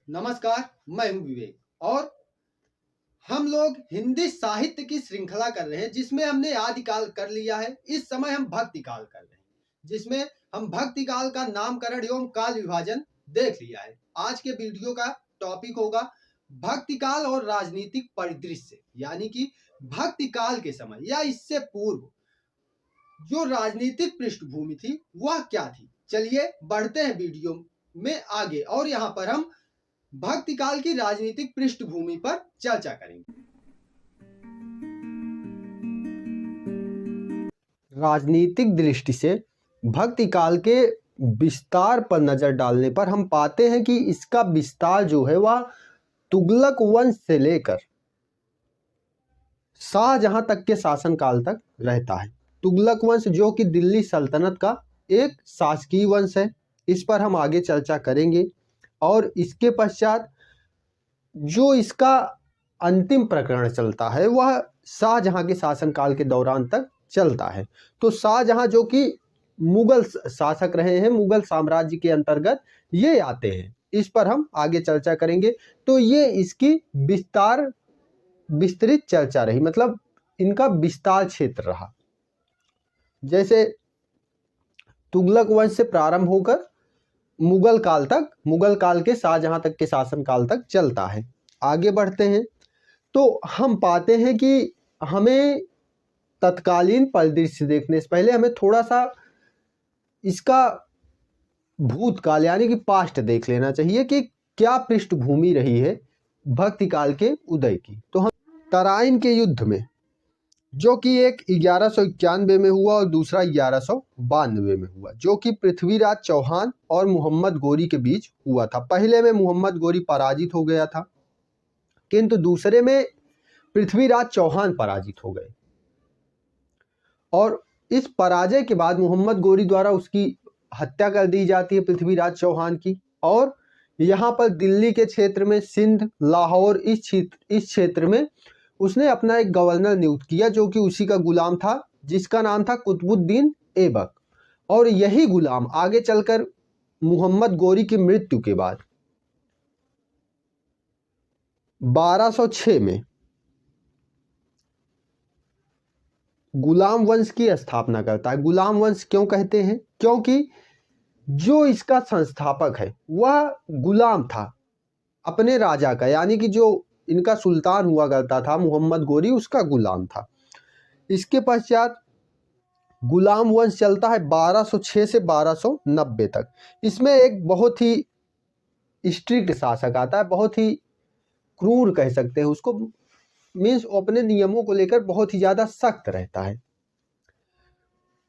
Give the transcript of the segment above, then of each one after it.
नमस्कार, मैं हूं विवेक और हम लोग हिंदी साहित्य की श्रृंखला कर रहे हैं जिसमें हमने आदिकाल कर लिया है। इस समय हम भक्ति काल कर रहे हैं जिसमें हम भक्ति काल का नामकरण एवं काल विभाजन देख लिया है। आज के वीडियो का टॉपिक होगा भक्ति काल और राजनीतिक परिदृश्य, यानी कि भक्ति काल के समय या इससे पूर्व जो राजनीतिक पृष्ठभूमि थी वह क्या थी। चलिए बढ़ते हैं वीडियो में आगे और यहाँ पर हम भक्ति काल की राजनीतिक पृष्ठभूमि पर चर्चा करेंगे। राजनीतिक दृष्टि से भक्ति काल के विस्तार पर नजर डालने पर हम पाते हैं कि इसका विस्तार जो है वह तुगलक वंश से लेकर शाहजहां तक के शासनकाल तक रहता है। तुगलक वंश जो कि दिल्ली सल्तनत का एक शासकीय वंश है, इस पर हम आगे चर्चा करेंगे। और इसके पश्चात जो इसका अंतिम प्रकरण चलता है वह शाहजहां के शासनकाल के दौरान तक चलता है। तो शाहजहां जो कि मुगल शासक रहे हैं, मुगल साम्राज्य के अंतर्गत ये आते हैं, इस पर हम आगे चर्चा करेंगे। तो ये इसकी विस्तृत चर्चा रही, मतलब इनका विस्तार क्षेत्र रहा। जैसे तुगलक वंश से प्रारंभ होकर मुगल काल के शाहजहां तक के शासनकाल तक चलता है। आगे बढ़ते हैं तो हम पाते हैं कि हमें तत्कालीन परिदृश्य देखने से पहले हमें थोड़ा सा इसका भूतकाल यानी कि पास्ट देख लेना चाहिए कि क्या पृष्ठभूमि रही है भक्ति काल के उदय की। तो हम तराइन के युद्ध में, जो कि एक 1191 में हुआ और दूसरा 1192 में हुआ, जो कि पृथ्वीराज चौहान और मोहम्मद गोरी के बीच हुआ था। पहले में मोहम्मद गोरी पराजित हो गया था, किंतु दूसरे में पृथ्वीराज चौहान पराजित हो गए। और इस पराजय के बाद मोहम्मद गोरी द्वारा उसकी हत्या कर दी जाती है पृथ्वीराज चौहान की। और यहाँ पर दिल्ली के क्षेत्र में, सिंध, लाहौर, इस क्षेत्र में उसने अपना एक गवर्नर नियुक्त किया जो कि उसी का गुलाम था, जिसका नाम था कुतुबुद्दीन ऐबक। और यही गुलाम आगे चलकर मोहम्मद गोरी की मृत्यु के बाद 1206 में गुलाम वंश की स्थापना करता है। गुलाम वंश क्यों कहते हैं? क्योंकि जो इसका संस्थापक है वह गुलाम था अपने राजा का, यानी कि जो इनका सुल्तान हुआ करता था मोहम्मद गोरी, उसका गुलाम था। इसके पश्चात गुलाम वंश चलता है 1206 से 1290 तक। इसमें एक बहुत ही स्ट्रिक्ट शासक आता है, बहुत ही क्रूर कह सकते हैं उसको, मीन्स अपने नियमों को लेकर बहुत ही ज़्यादा सख्त रहता है।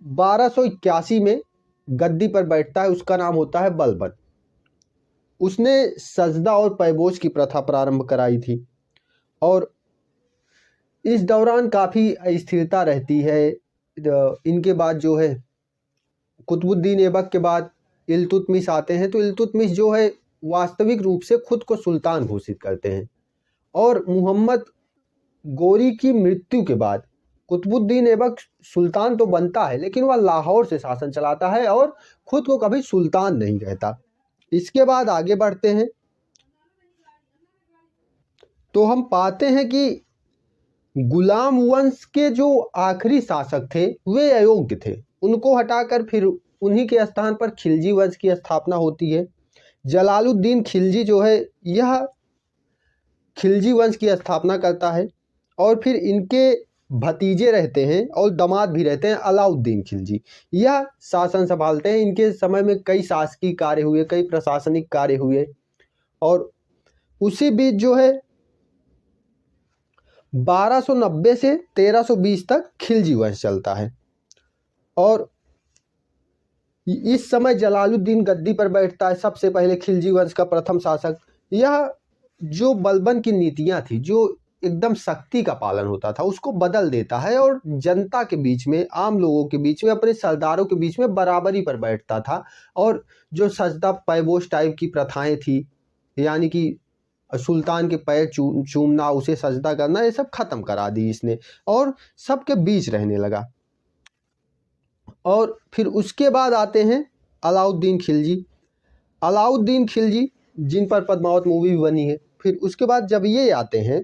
1281 में गद्दी पर बैठता है, उसका नाम होता है बलबन। उसने सजदा और पैबोज की प्रथा प्रारंभ कराई थी और इस दौरान काफ़ी अस्थिरता रहती है। इनके बाद जो है कुतुबुद्दीन ऐबक के बाद इल्तुतमिश आते हैं। तो इल्तुतमिश जो है वास्तविक रूप से खुद को सुल्तान घोषित करते हैं। और मोहम्मद गोरी की मृत्यु के बाद कुतुबुद्दीन ऐबक सुल्तान तो बनता है, लेकिन वह लाहौर से शासन चलाता है और खुद को कभी सुल्तान नहीं कहता। इसके बाद आगे बढ़ते हैं तो हम पाते हैं कि गुलाम वंश के जो आखिरी शासक थे वे अयोग्य थे, उनको हटाकर फिर उन्हीं के स्थान पर खिलजी वंश की स्थापना होती है। जलालुद्दीन खिलजी जो है यह खिलजी वंश की स्थापना करता है। और फिर इनके भतीजे रहते हैं और दामाद भी रहते हैं, अलाउद्दीन खिलजी, यह शासन संभालते हैं। इनके समय में कई शासकीय कार्य हुए, कई प्रशासनिक कार्य हुए। और उसी बीच जो है 1290 से 1320 तक खिलजी वंश चलता है। और इस समय जलालुद्दीन गद्दी पर बैठता है, सबसे पहले खिलजी वंश का प्रथम शासक। यह जो बलबन की नीतियां थी, जो एकदम सख्ती का पालन होता था, उसको बदल देता है और जनता के बीच में, आम लोगों के बीच में, अपने सरदारों के बीच में बराबरी पर बैठता था। और जो सजदा पैबोश टाइप की प्रथाएं थी, यानी कि सुल्तान के पैर चूमना, उसे सजदा करना, ये सब खत्म करा दी इसने और सबके बीच रहने लगा। और फिर उसके बाद आते हैं अलाउद्दीन खिलजी। अलाउद्दीन खिलजी जिन पर पद्मावत मूवी भी बनी है। फिर उसके बाद जब ये आते हैं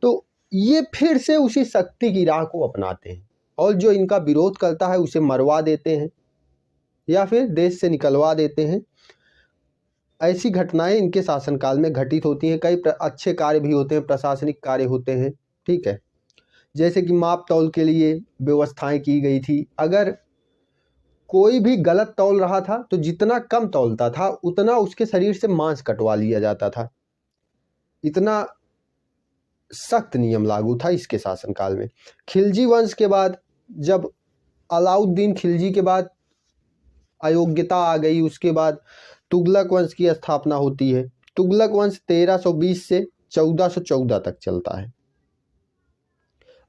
तो ये फिर से उसी शक्ति की राह को अपनाते हैं और जो इनका विरोध करता है उसे मरवा देते हैं या फिर देश से निकलवा देते हैं। ऐसी घटनाएं इनके शासनकाल में घटित होती हैं। कई अच्छे कार्य भी होते हैं, प्रशासनिक कार्य होते हैं, ठीक है। जैसे कि माप तौल के लिए व्यवस्थाएं की गई थी। अगर कोई भी गलत तौल रहा था तो जितना कम तौलता था उतना उसके शरीर से मांस कटवा लिया जाता था। इतना सख्त नियम लागू था इसके शासनकाल में। खिलजी वंश के बाद जब अलाउद्दीन खिलजी के बाद अयोग्यता आ गई, उसके बाद तुगलक वंश की स्थापना होती है। तुगलक वंश 1320 से 1414 तक चलता है।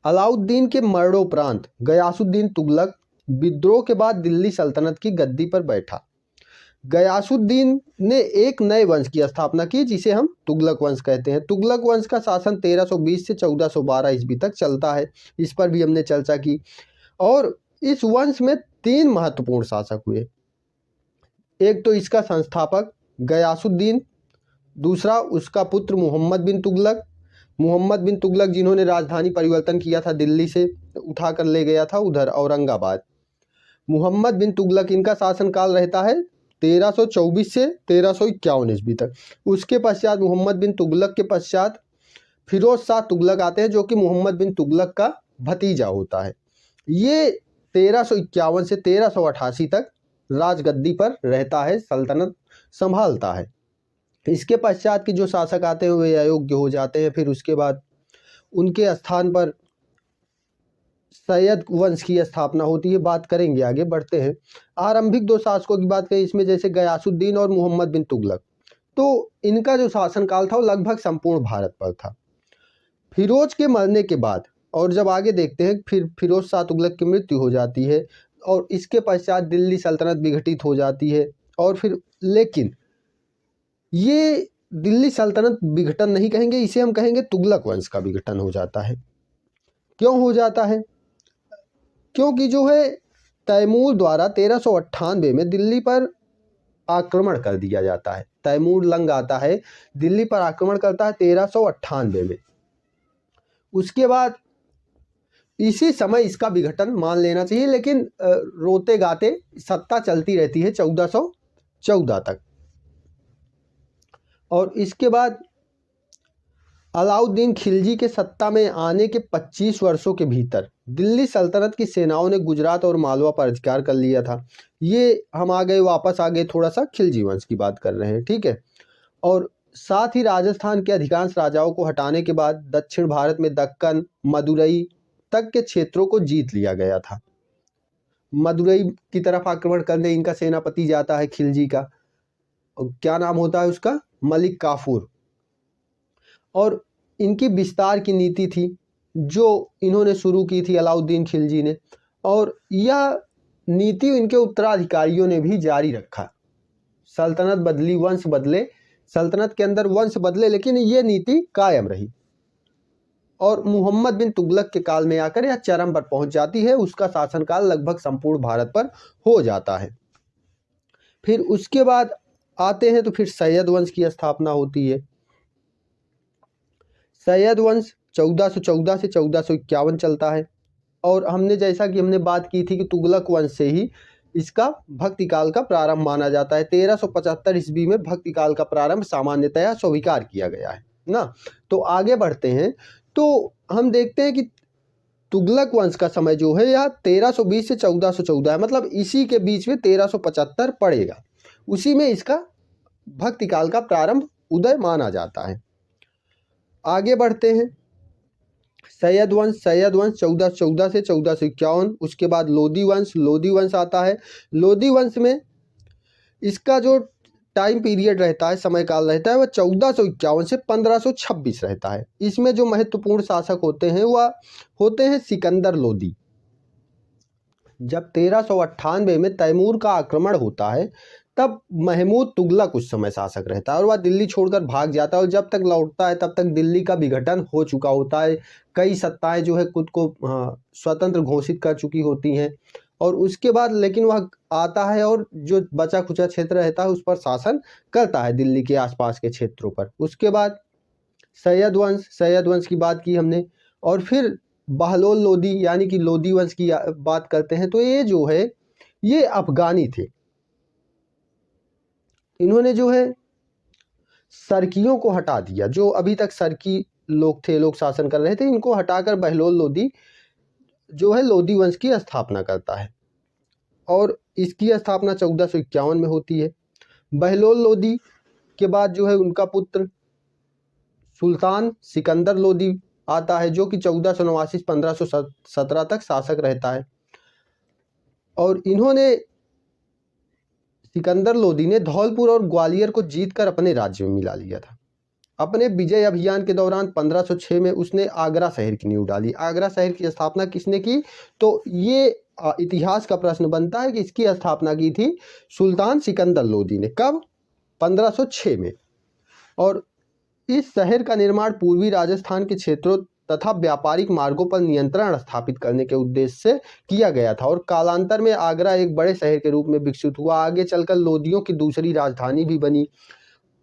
अलाउद्दीन के मरणोपरांत गयासुद्दीन तुगलक विद्रोह के बाद दिल्ली सल्तनत की गद्दी पर बैठा। गयासुद्दीन ने एक नए वंश की स्थापना की जिसे हम तुगलक वंश कहते हैं। तुगलक वंश का शासन 1320 से 1412 ईस्वी तक चलता है। इस पर भी हमने चर्चा की। और इस वंश में 3 महत्वपूर्ण शासक हुए। एक तो इसका संस्थापक गयासुद्दीन, दूसरा उसका पुत्र मोहम्मद बिन तुगलक। मोहम्मद बिन तुगलक जिन्होंने राजधानी परिवर्तन किया था, दिल्ली से उठा कर ले गया था उधर औरंगाबाद। मोहम्मद बिन तुगलक, इनका शासनकाल रहता है 1324 से 1351 ईस्वी तक। उसके पश्चात मोहम्मद बिन तुगलक के पश्चात फिरोज शाह तुगलक आते हैं जो कि मोहम्मद बिन तुगलक का भतीजा होता है। ये 1351 से 1388 तक राजगद्दी पर रहता है, सल्तनत संभालता है। इसके पश्चात के जो शासक आते हैं वे अयोग्य हो जाते हैं। फिर उसके बाद उनके स्थान पर सैयद वंश की स्थापना होती है। बात करेंगे, आगे बढ़ते हैं। आरंभिक 2 शासकों की बात करें इसमें, जैसे गयासुद्दीन और मोहम्मद बिन तुगलक, तो इनका जो शासनकाल था वो लगभग संपूर्ण भारत पर था। फिरोज के मरने के बाद और जब आगे देखते हैं फिर फिरोज शाह तुगलक की मृत्यु हो जाती है और इसके पश्चात दिल्ली सल्तनत विघटित हो जाती है। और फिर लेकिन ये दिल्ली सल्तनत विघटन नहीं कहेंगे, इसे हम कहेंगे तुगलक वंश का विघटन हो जाता है। क्यों हो जाता है? क्योंकि जो है तैमूर द्वारा 1398 में दिल्ली पर आक्रमण कर दिया जाता है। तैमूर लंग आता है, दिल्ली पर आक्रमण करता है 1398 में। उसके बाद इसी समय इसका विघटन मान लेना चाहिए, लेकिन रोते गाते सत्ता चलती रहती है 1414 तक। और इसके बाद अलाउद्दीन खिलजी के सत्ता में आने के 25 वर्षों के भीतर दिल्ली सल्तनत की सेनाओं ने गुजरात और मालवा पर अधिकार कर लिया था। ये हम आ गए, वापस आ गए, थोड़ा सा खिलजी वंश की बात कर रहे हैं, ठीक है। और साथ ही राजस्थान के अधिकांश राजाओं को हटाने के बाद दक्षिण भारत में दक्कन, मदुरई तक के क्षेत्रों को जीत लिया गया था। मदुरई की तरफ आक्रमण करने इनका सेनापति जाता है खिलजी का, क्या नाम होता है उसका, मलिक काफूर। और इनकी विस्तार की नीति थी जो इन्होंने शुरू की थी अलाउद्दीन खिलजी ने, और यह नीति इनके उत्तराधिकारियों ने भी जारी रखा। सल्तनत बदली, वंश बदले, सल्तनत के अंदर वंश बदले, लेकिन ये नीति कायम रही। और मोहम्मद बिन तुगलक के काल में आकर यह चरम पर पहुंच जाती है। उसका शासनकाल लगभग संपूर्ण भारत पर हो जाता है। फिर उसके बाद आते हैं तो फिर सैयद वंश की स्थापना होती है। सैयद वंश 1414 से 1451 चलता है। और हमने जैसा कि हमने बात की थी कि तुगलक वंश से ही इसका भक्ति काल का प्रारंभ माना जाता है। 1375 ईस्वी में भक्ति काल का प्रारंभ सामान्यतया स्वीकार किया गया है ना। तो आगे बढ़ते हैं तो हम देखते हैं कि तुगलक वंश का समय जो है यह 1320 से 1414 है, मतलब इसी के बीच में 1375 पड़ेगा। उसी में इसका भक्ति काल का प्रारंभ उदय माना जाता है। आगे बढ़ते हैं। सैयद वंश 1414 से 1451। उसके बाद लोधी वंश आता है। लोधी वंश में इसका जो टाइम पीरियड रहता है, समय काल रहता है, वह 1451 से 1526 रहता है। इसमें जो महत्वपूर्ण शासक होते हैं वह होते हैं सिकंदर लोधी। जब 1398 में तैमूर का आक्रमण होता है तब महमूद तुगलक उस समय शासक रहता है और वह दिल्ली छोड़कर भाग जाता है। और जब तक लौटता है तब तक दिल्ली का विघटन हो चुका होता है। कई सत्ताएं जो है खुद को स्वतंत्र घोषित कर चुकी होती हैं और उसके बाद लेकिन वह आता है और जो बचा खुचा क्षेत्र रहता है उस पर शासन करता है, दिल्ली के आसपास के क्षेत्रों पर। उसके बाद सैयद वंश की बात की हमने, और फिर बहलोल लोदी यानी कि लोदी वंश की बात करते हैं। तो ये जो है ये अफगानी थे। इन्होंने जो है सरकियों को हटा दिया, जो अभी तक सरकी लोग थे, लोग शासन कर रहे थे, इनको हटाकर बहलोल लोदी जो है लोदी वंश की स्थापना करता है और इसकी स्थापना 1451 में होती है। बहलोल लोदी के बाद जो है उनका पुत्र सुल्तान सिकंदर लोदी आता है, जो कि 1489 से 1517 तक शासक रहता है। और इन्होंने सिकंदर लोदी ने धौलपुर और ग्वालियर को जीतकर अपने राज्य में मिला लिया था। अपने विजय अभियान के दौरान 1506 में उसने आगरा शहर की नींव डाली। आगरा शहर की स्थापना किसने की? तो ये इतिहास का प्रश्न बनता है कि इसकी स्थापना की थी सुल्तान सिकंदर लोदी ने। कब? 1506 में। और इस शहर का निर्माण पूर्वी राजस्थान के क्षेत्रों तथा व्यापारिक मार्गों पर नियंत्रण स्थापित करने के उद्देश्य से किया गया था और कालांतर में आगरा एक बड़े शहर के रूप में विकसित हुआ। आगे चलकर लोदियों की दूसरी राजधानी भी बनी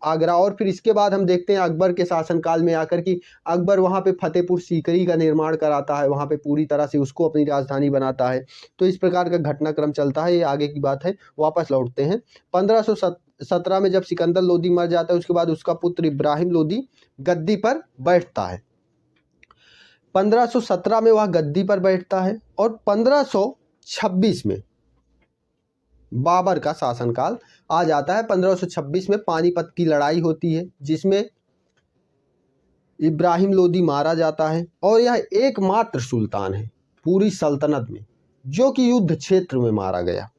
आगरा। और फिर इसके बाद हम देखते हैं अकबर के शासनकाल में आकर कि अकबर वहाँ पे फतेहपुर सीकरी का निर्माण कराता है, वहाँ पे पूरी तरह से उसको अपनी राजधानी बनाता है। तो इस प्रकार का घटनाक्रम चलता है, ये आगे की बात है। वापस लौटते हैं 1517 में जब सिकंदर लोदी मर जाता है, उसके बाद उसका पुत्र इब्राहिम लोदी गद्दी पर बैठता है। 1517 में वह गद्दी पर बैठता है और 1526 में बाबर का शासनकाल आ जाता है। 1526 में पानीपत की लड़ाई होती है जिसमें इब्राहिम लोदी मारा जाता है और यह एकमात्र सुल्तान है पूरी सल्तनत में जो कि युद्ध क्षेत्र में मारा गया।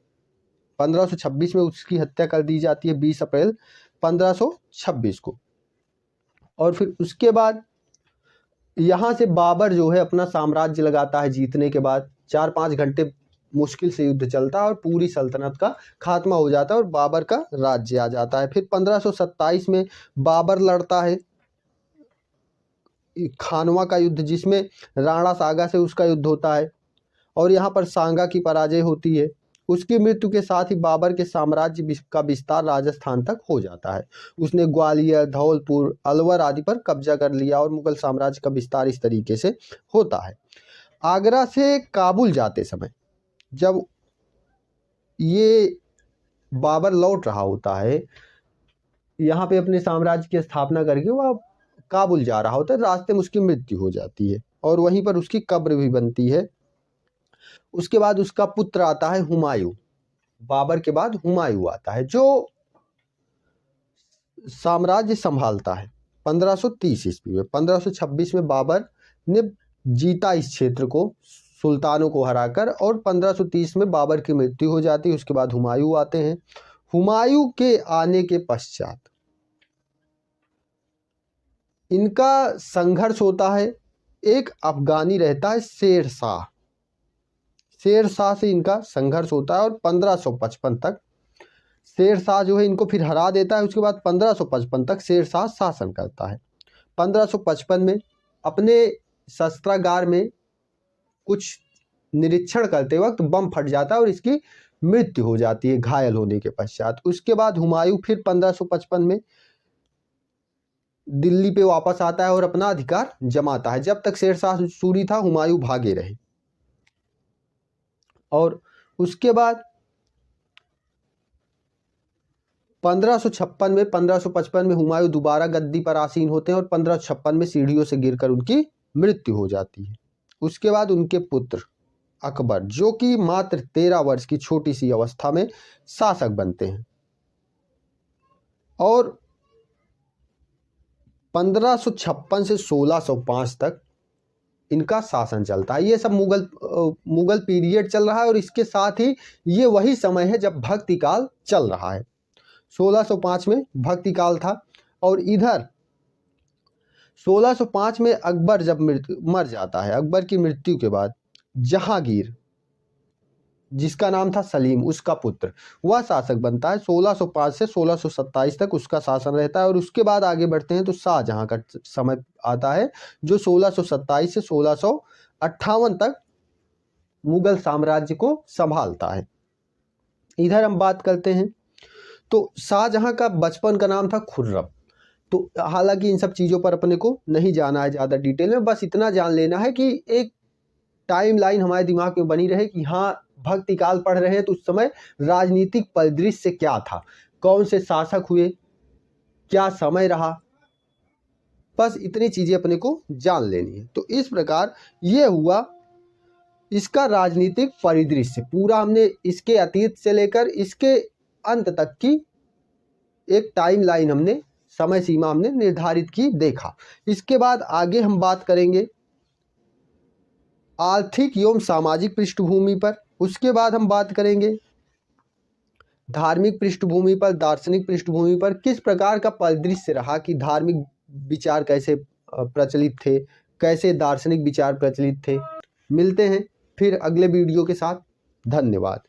1526 में उसकी हत्या कर दी जाती है 20 अप्रैल 1526 को। और फिर उसके बाद यहाँ से बाबर जो है अपना साम्राज्य लगाता है। जीतने के बाद 4-5 घंटे मुश्किल से युद्ध चलता है और पूरी सल्तनत का खात्मा हो जाता है और बाबर का राज्य आ जाता है। फिर 1527 में बाबर लड़ता है खानवा का युद्ध, जिसमें राणा सागा से उसका युद्ध होता है और यहाँ पर सांगा की पराजय होती है। उसकी मृत्यु के साथ ही बाबर के साम्राज्य का विस्तार राजस्थान तक हो जाता है। उसने ग्वालियर, धौलपुर, अलवर आदि पर कब्जा कर लिया और मुगल साम्राज्य का विस्तार इस तरीके से होता है। आगरा से काबुल जाते समय जब ये बाबर लौट रहा होता है यहाँ पे अपने साम्राज्य की स्थापना करके, वह काबुल जा रहा होता है, रास्ते में उसकी मृत्यु हो जाती है और वहीं पर उसकी कब्र भी बनती है। उसके बाद उसका पुत्र आता है हुमायूं। बाबर के बाद हुमायूं आता है जो साम्राज्य संभालता है 1530 ईस्वी में। 1526 में बाबर ने जीता इस क्षेत्र को सुल्तानों को हराकर और 1530 में बाबर की मृत्यु हो जाती है। उसके बाद हुमायूं आते हैं। हुमायूं के आने के पश्चात इनका संघर्ष होता है। एक अफगानी रहता है शेर शाह से इनका संघर्ष होता है और 1555 तक शेर शाह जो है इनको फिर हरा देता है। उसके बाद 1555 तक शेर शाह शासन करता है। 1555 में अपने शस्त्रागार में कुछ निरीक्षण करते वक्त बम फट जाता है और इसकी मृत्यु हो जाती है घायल होने के पश्चात। उसके बाद हुमायूं फिर 1555 में दिल्ली पे वापस आता है और अपना अधिकार जमाता है। जब तक शेर शाह सूरी था हुमायूं भागे रहे। और उसके बाद 1555 में हुमायूं दोबारा गद्दी पर आसीन होते हैं और 1556 में सीढ़ियों से गिरकर उनकी मृत्यु हो जाती है। उसके बाद उनके पुत्र अकबर जो कि मात्र 13 वर्ष की छोटी सी अवस्था में शासक बनते हैं और 1556 से 1605 तक इनका शासन चलता है। ये सब मुगल पीरियड चल रहा है और इसके साथ ही ये वही समय है जब भक्ति काल चल रहा है। 1605 में भक्ति काल था और इधर 1605 में अकबर जब मर जाता है, अकबर की मृत्यु के बाद जहांगीर जिसका नाम था सलीम उसका पुत्र वह शासक बनता है। 1605 से 1627 तक उसका शासन रहता है और उसके बाद आगे बढ़ते हैं तो शाहजहां का समय आता है जो 1627 से 1658 तक मुगल साम्राज्य को संभालता है। इधर हम बात करते हैं तो शाहजहां का बचपन का नाम था खुर्रम। तो हालांकि इन सब चीज़ों पर अपने को नहीं जाना है ज़्यादा डिटेल में, बस इतना जान लेना है कि एक टाइम लाइन हमारे दिमाग में बनी रहे कि हाँ भक्ति काल पढ़ रहे हैं तो उस समय राजनीतिक परिदृश्य क्या था, कौन से शासक हुए, क्या समय रहा, बस इतनी चीज़ें अपने को जान लेनी है। तो इस प्रकार ये हुआ इसका राजनीतिक परिदृश्य, पूरा हमने इसके अतीत से लेकर इसके अंत तक की एक टाइम लाइन हमने, समय सीमा हमने निर्धारित की, देखा। इसके बाद आगे हम बात करेंगे आर्थिक एवं सामाजिक पृष्ठभूमि पर, उसके बाद हम बात करेंगे धार्मिक पृष्ठभूमि पर, दार्शनिक पृष्ठभूमि पर किस प्रकार का परिदृश्य रहा कि धार्मिक विचार कैसे प्रचलित थे, कैसे दार्शनिक विचार प्रचलित थे। मिलते हैं फिर अगले वीडियो के साथ। धन्यवाद।